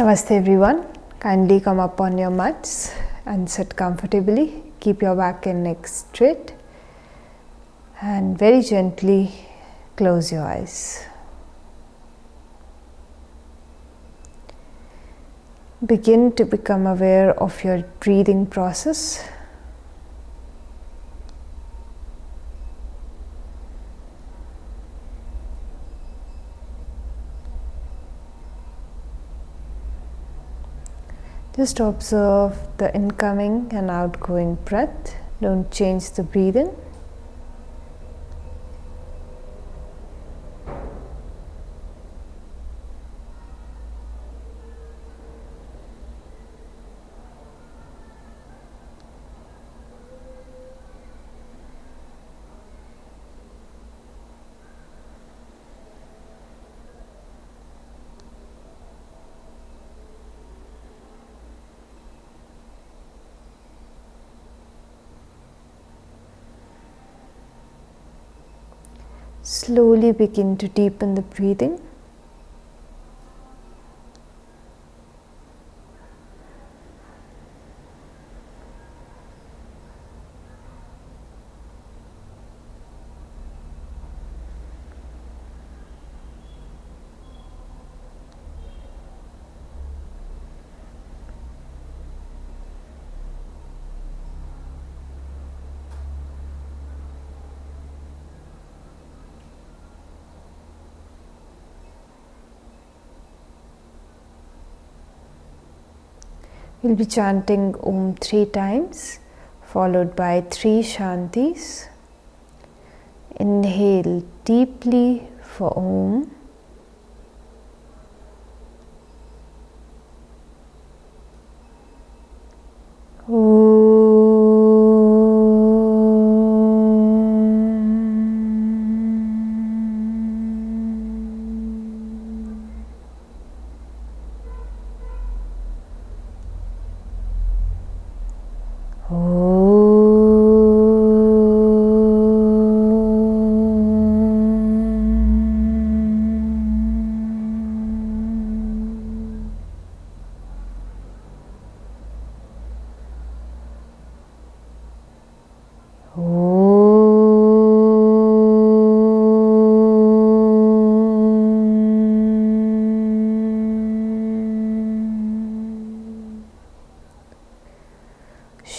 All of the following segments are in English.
Namaste everyone. Kindly come up on your mats and sit comfortably. Keep your back and neck straight and very gently close your eyes. Begin to become aware of your breathing process. Just observe the incoming and outgoing breath. Don't change the breathing. Slowly begin to deepen the breathing. We'll be chanting Om 3 times, followed by 3 Shantis. Inhale deeply for Om.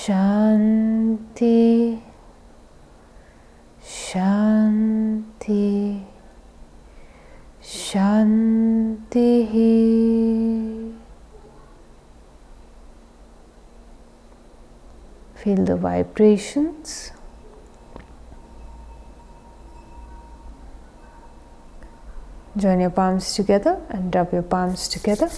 Shanti, Shanti, Shanti. Feel the vibrations. Join your palms together and rub your palms together.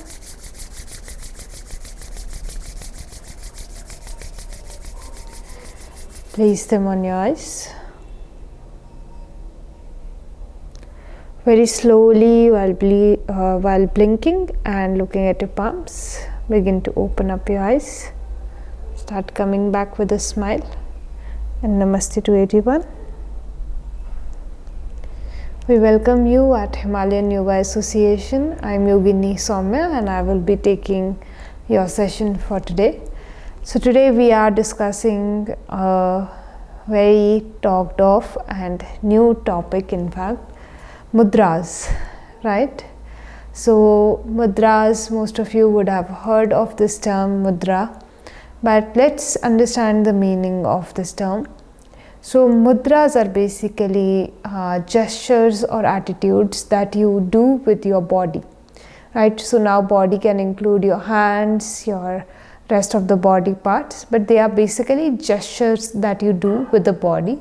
Place them on your eyes. Very slowly, while blinking and looking at your palms, begin to open up your eyes. Start coming back with a smile. And Namaste to everyone. We welcome you at Himalayan Yoga Association. I am Yogini Soumya and I will be taking your session for today. So today we are discussing a very talked of and new topic, in fact, mudras, right? So mudras, most of you would have heard of this term mudra, but let's understand the meaning of this term. So mudras are basically gestures or attitudes that you do with your body, right? So now body can include your hands, your rest of the body parts, but they are basically gestures that you do with the body,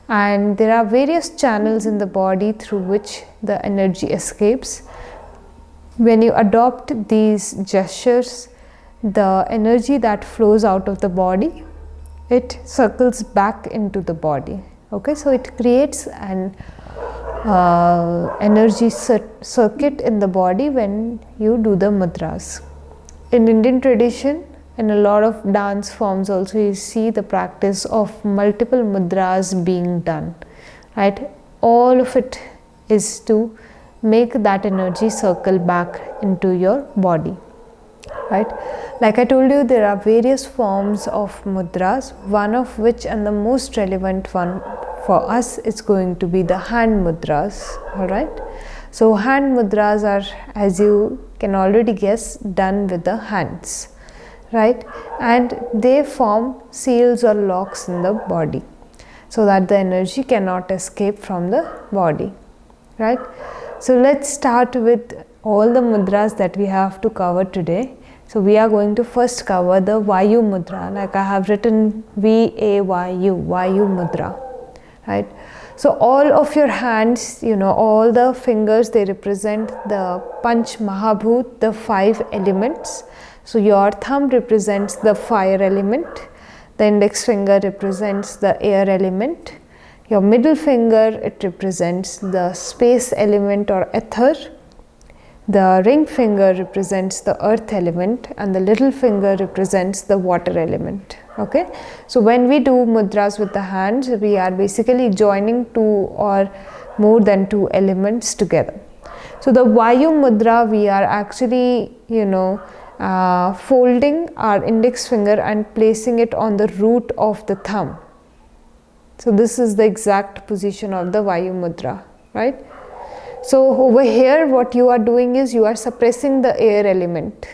and there are various channels in the body through which the energy escapes. When you adopt these gestures, the energy that flows out of the body, it circles back into the body. Okay, so it creates an energy circuit in the body when you do the mudras. In Indian tradition, in a lot of dance forms also, you see the practice of multiple mudras being done, right? All of it is to make that energy circle back into your body. right? Like I told you, there are various forms of mudras, one of which and the most relevant one for us is going to be the hand mudras. All right, so hand mudras are, as you can already guess, done with the hands, right? And they form seals or locks in the body so that the energy cannot escape from the body, right? So let's start with all the mudras that we have to cover today. So we are going to first cover the Vayu mudra, like I have written VAYU, Vayu mudra, right? So all of your hands, all the fingers, they represent the Panch Mahabhut, the 5 elements. So your thumb represents the fire element, the index finger represents the air element, your middle finger, it represents the space element or ether, the ring finger represents the earth element, and the little finger represents the water element. Okay, so when we do mudras with the hands, we are basically joining 2 or more than 2 elements together. So the Vayu mudra, we are actually folding our index finger and placing it on the root of the thumb. So this is the exact position of the Vayu mudra, right? So over here what you are doing is you are suppressing the air element,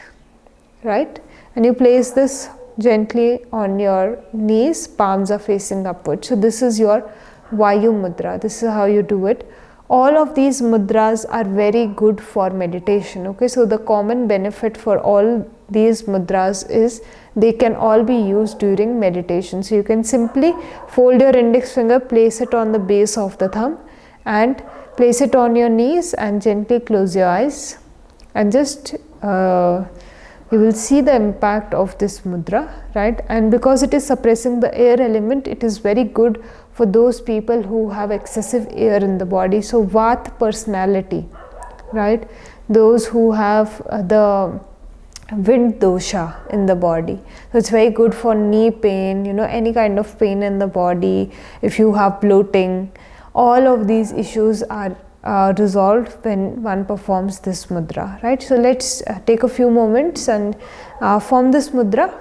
right? And you place this gently on your knees, palms are facing upward. So this is your Vayu mudra. This is how you do it. All of these mudras are very good for meditation. Okay, so the common benefit for all these mudras is they can all be used during meditation. So you can simply fold your index finger, place it on the base of the thumb and place it on your knees and gently close your eyes and just you will see the impact of this mudra, right? And because it is suppressing the air element, it is very good for those people who have excessive air in the body. So Vata personality, right? Those who have the wind dosha in the body. So it's very good for knee pain, any kind of pain in the body. If you have bloating, all of these issues are resolved when one performs this mudra, right? So let's take a few moments and form this mudra.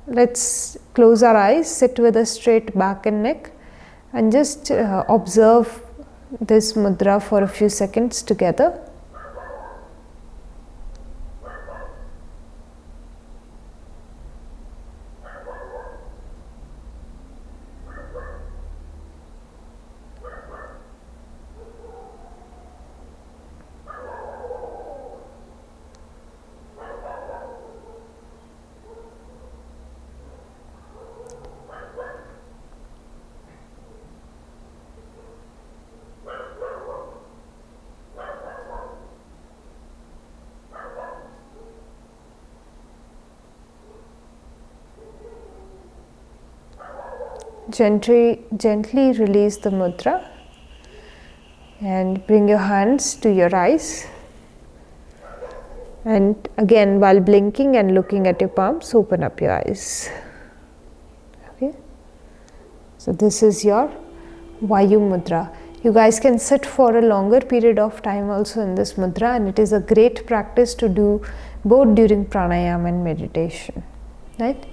Let's close our eyes, sit with a straight back and neck and just observe this mudra for a few seconds together. Gently release the mudra and bring your hands to your eyes, and again while blinking and looking at your palms, open up your eyes. Okay, so this is your Vayu mudra. You guys can sit for a longer period of time also in this mudra, and it is a great practice to do both during pranayama and meditation, right?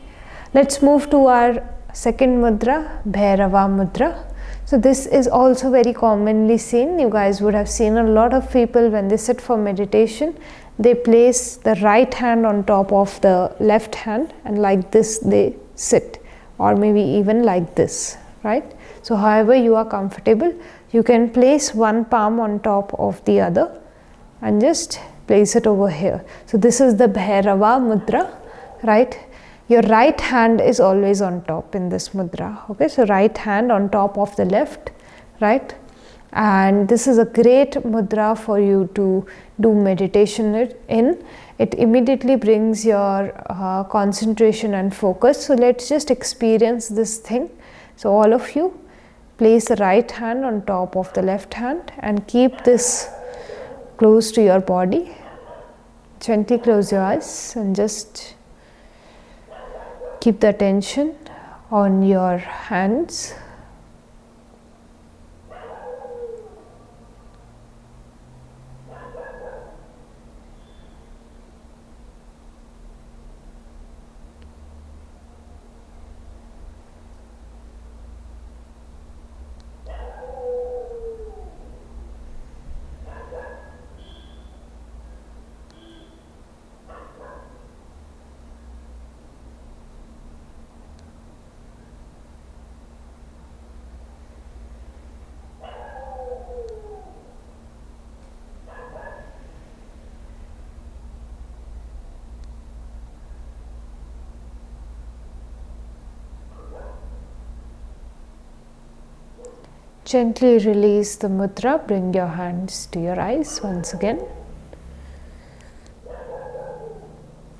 Let's move to our second mudra, Bhairava mudra. So this is also very commonly seen. You guys would have seen a lot of people when they sit for meditation, they place the right hand on top of the left hand and like this they sit, or maybe even like this, right? So however you are comfortable, you can place one palm on top of the other and just place it over here. So this is the Bhairava mudra, right? Your right hand is always on top in this mudra. Okay, so right hand on top of the left, right? And this is a great mudra for you to do meditation in. It immediately brings your concentration and focus. So let's just experience this thing. So all of you, place the right hand on top of the left hand and keep this close to your body. Gently close your eyes and just keep the attention on your hands. Gently release the mudra, bring your hands to your eyes once again.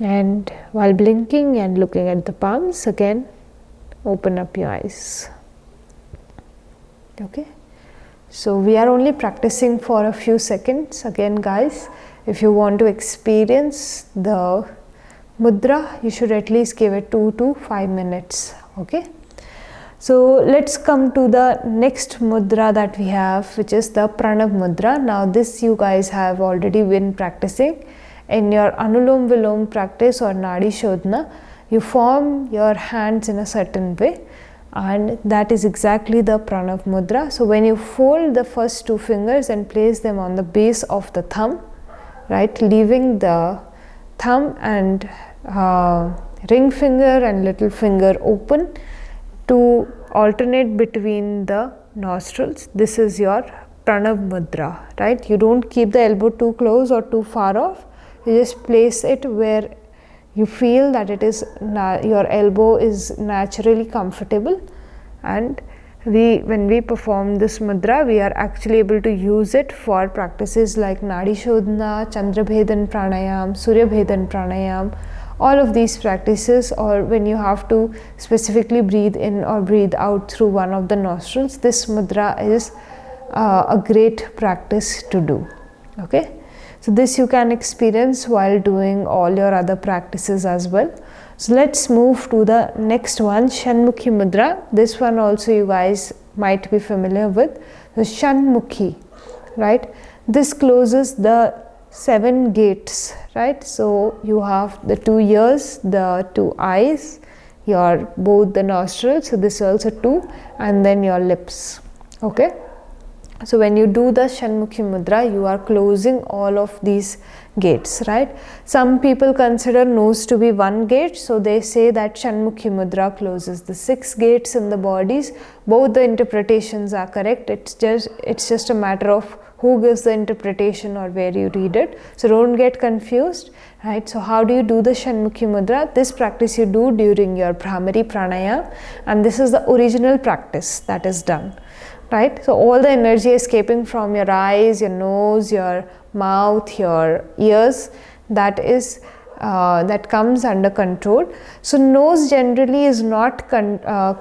And while blinking and looking at the palms, again open up your eyes. Okay, so we are only practicing for a few seconds. Again, guys, if you want to experience the mudra, you should at least give it 2 to 5 minutes. Okay, so let's come to the next mudra that we have, which is the Pranab mudra. Now, this you guys have already been practicing in your Anulom Vilom practice or Nadi Shodhana. You form your hands in a certain way, and that is exactly the Pranab mudra. So when you fold the first 2 fingers and place them on the base of the thumb, right, leaving the thumb and ring finger and little finger open to alternate between the nostrils, this is your Pranab mudra, right? You don't keep the elbow too close or too far off. You just place it where you feel that it is your elbow is naturally comfortable, and when we perform this mudra, we are actually able to use it for practices like Nadi Shodhana, Chandra Bhedan Pranayam, Surya Bhedan Pranayam, all of these practices, or when you have to specifically breathe in or breathe out through one of the nostrils. This mudra is a great practice to do. Okay, so this you can experience while doing all your other practices as well. So let's move to the next one, Shanmukhi mudra. This one also you guys might be familiar with. The Shanmukhi, right? This closes the 7 gates, right? So you have the 2 ears, the 2 eyes, your both the nostrils, so this is also 2, and then your lips. Okay, so when you do the Shanmukhi mudra, you are closing all of these gates, right? Some people consider nose to be 1 gate, so they say that Shanmukhi mudra closes the 6 gates in the bodies. Both the interpretations are correct. It's just a matter of who gives the interpretation or where you read it. So don't get confused, right? So how do you do the Shanmukhi mudra? This practice you do during your Bhramari pranayama, and this is the original practice that is done, right? So all the energy escaping from your eyes, your nose, your mouth, your ears, that comes under control. So nose generally is not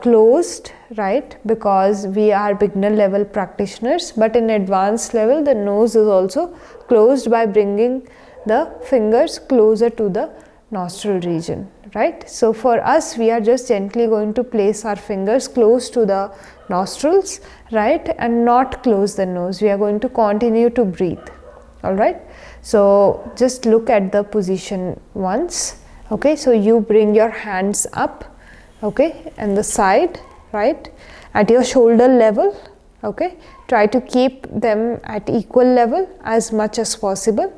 closed, right, because we are beginner level practitioners, but in advanced level the nose is also closed by bringing the fingers closer to the nostril region, right? So for us, we are just gently going to place our fingers close to the nostrils, right, and not close the nose. We are going to continue to breathe. All right, so just look at the position once. Okay, so you bring your hands up, okay, and the side, right, at your shoulder level. Okay, try to keep them at equal level as much as possible,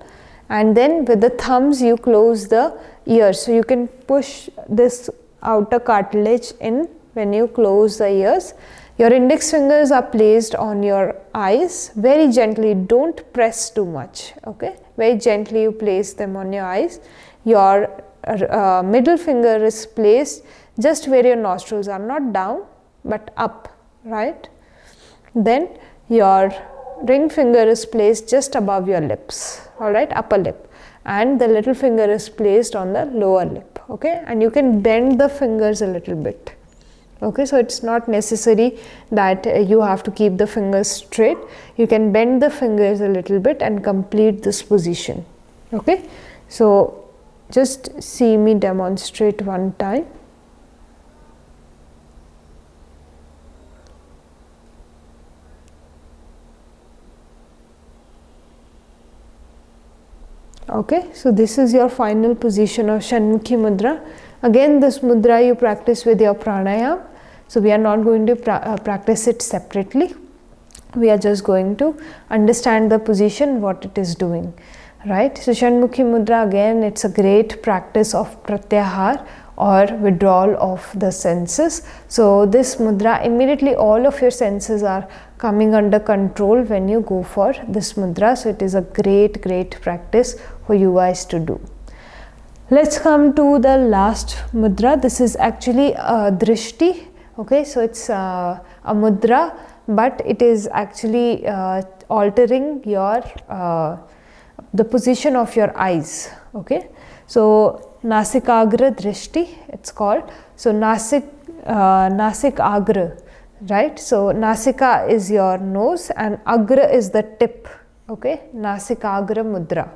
and then with the thumbs you close the ears, so you can push this outer cartilage in when you close the ears. Your index fingers are placed on your eyes very gently, don't press too much. Okay, very gently you place them on your eyes. Your middle finger is placed just where your nostrils are, not down but up, right? Then your ring finger is placed just above your lips, all right, upper lip, and the little finger is placed on the lower lip. Okay, and you can bend the fingers a little bit. Okay, so it's not necessary that you have to keep the fingers straight. You can bend the fingers a little bit and complete this position. Okay, so just see me demonstrate one time. Okay, so this is your final position of Shanmukhi mudra. Again, this mudra you practice with your pranayama. So we are not going to practice it separately. We are just going to understand the position, what it is doing, right? So Shanmukhi mudra, again, it's a great practice of pratyahar or withdrawal of the senses. So this mudra, immediately all of your senses are coming under control when you go for this mudra. So it is a great practice for you guys to do. Let's come to the last mudra. This is actually a drishti. Okay, so it's a mudra but it is actually altering your the position of your eyes. Okay, so Nasikagra Drishti it's called. So Nasikagra, right? So Nasika is your nose and Agra is the tip. Okay, Nasikagra Mudra.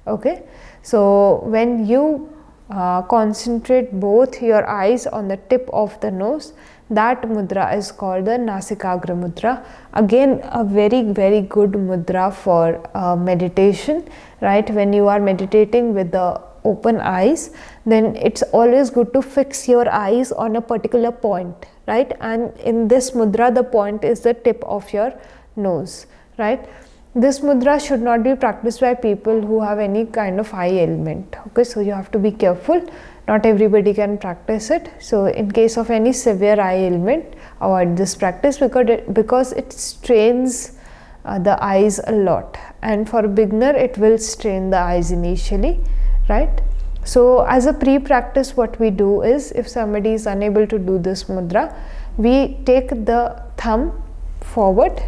Okay, so when you concentrate both your eyes on the tip of the nose, that mudra is called the Nasikagra Mudra. Again, a very good mudra for meditation, right? When you are meditating with the open eyes, then it's always good to fix your eyes on a particular point, right? And in this mudra, the point is the tip of your nose, right? This mudra should not be practiced by people who have any kind of eye ailment. Okay, so you have to be careful. Not everybody can practice it. So in case of any severe eye ailment, avoid this practice because it strains the eyes a lot, and for a beginner it will strain the eyes initially, right? So as a pre-practice, what we do is, if somebody is unable to do this mudra, we take the thumb forward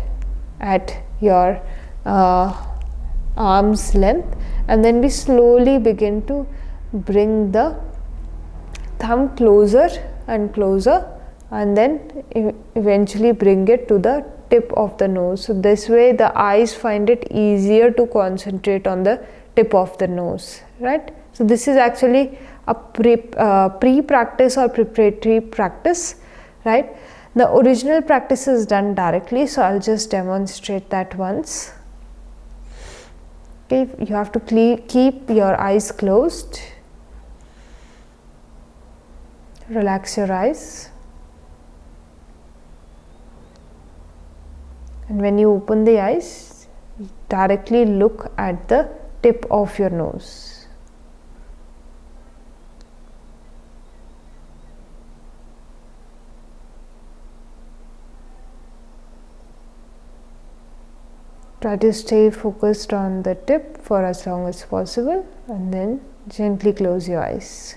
at your arm's length, and then we slowly begin to bring the thumb closer and closer, and then eventually bring it to the tip of the nose. So this way the eyes find it easier to concentrate on the tip of the nose, right? So this is actually a pre-practice or preparatory practice, right? The original practice is done directly, so I'll just demonstrate that once. Okay, you have to keep your eyes closed. Relax your eyes, and when you open the eyes, directly look at the tip of your nose. Try to stay focused on the tip for as long as possible, and then gently close your eyes.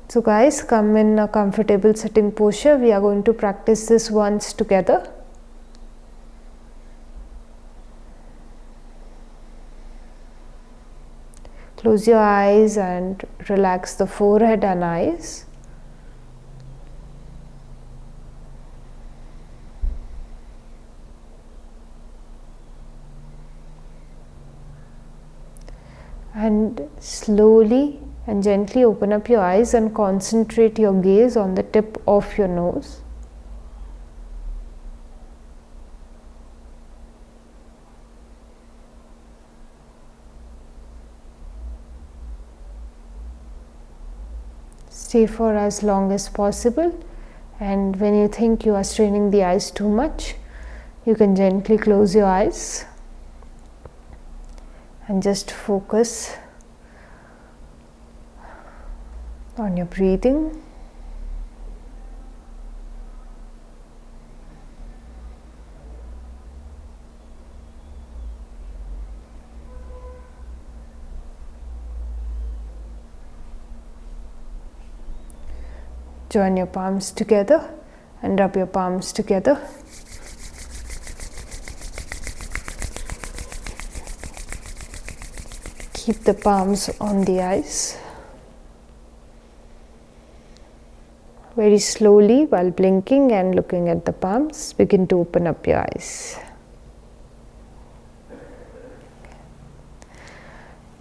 So guys, come in a comfortable sitting posture. We are going to practice this once together. Close your eyes and relax the forehead and eyes. And slowly and gently open up your eyes and concentrate your gaze on the tip of your nose. Stay for as long as possible, and when you think you are straining the eyes too much, you can gently close your eyes and just focus on your breathing. Join your palms together and rub your palms together. Keep the palms on the eyes. Very slowly, while blinking and looking at the palms, begin to open up your eyes.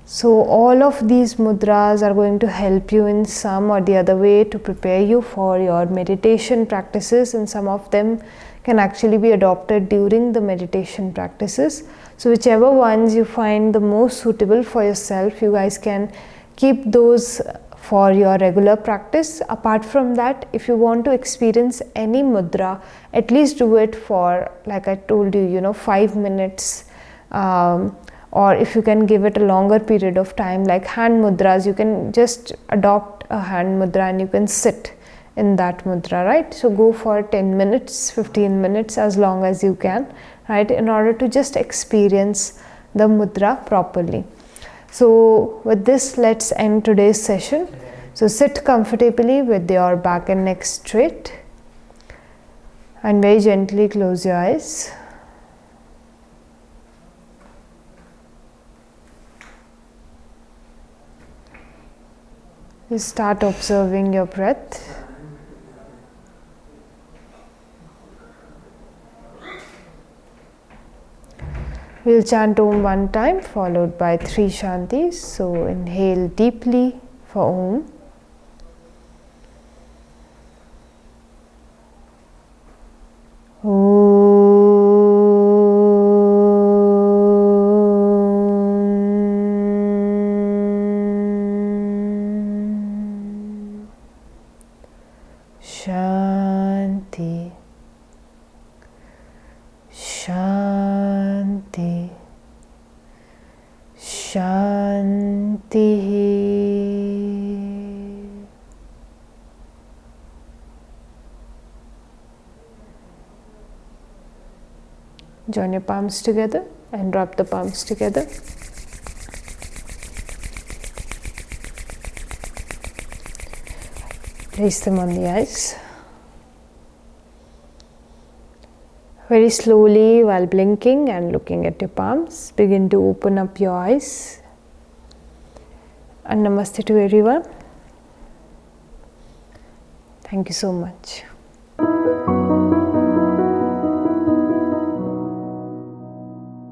So all of these mudras are going to help you in some or the other way to prepare you for your meditation practices, and some of them can actually be adopted during the meditation practices. So whichever ones you find the most suitable for yourself, you guys can keep those for your regular practice. Apart from that, if you want to experience any mudra, at least do it for, like I told you, 5 minutes, or if you can give it a longer period of time, like hand mudras, you can just adopt a hand mudra and you can sit in that mudra, right? So go for 10 minutes, 15 minutes, as long as you can, right, in order to just experience the mudra properly. So with this, let's end today's session. So sit comfortably with your back and neck straight. and very gently close your eyes. Just start observing your breath. We'll chant Om one time followed by 3 Shantis. So inhale deeply for Om. Shanti, Shanti, Shanti. Join your palms together and rub the palms together. Place them on the eyes. Very slowly, while blinking and looking at your palms, begin to open up your eyes. And namaste to everyone. Thank you so much.